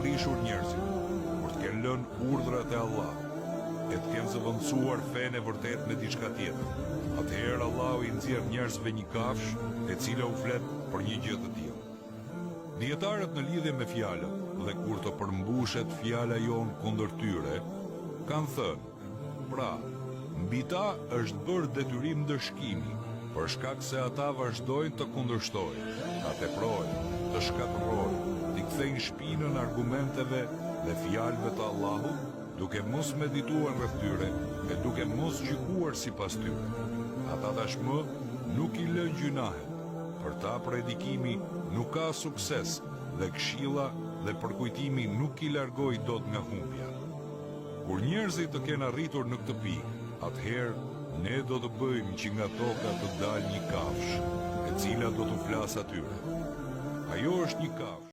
prishur njerëzit, kur të kenë lënë urdhrat e Allahut, e të kenë zëvendësuar fenë e vërtet me diçka tjetër, atëherë Allahu i nxjerr njerëzve një kafshë e cila u flet për një gjë të tillë. Dietarët në lidhje me fjalën dhe kur të përmbushet fjala jon kundër tyre, kanë thënë: pra, mbi ta është bërë detyrim ndërshkimi, për shkak se ata vazhdojnë të kundërshtojnë, ta teprojnë, të shkatërrojnë, t'i kthejnë shpinën argumenteve dhe fjalëve të Allahut, duke mos medituar rreth tyre e duke mos gjykuar sipas tyre. Ata tashmë nuk i lën gjunahet. Për ta predikimi nuk ka sukses dhe këshilla dhe përkujtimi nuk i largoj dot nga humbja. Kur njerëzit të kenë arritur në këtë pikë, atëherë ne do të bëjmë që nga toka të dalë një kafshë, e cila do t'u flasë atyre. Ajo është një kafshë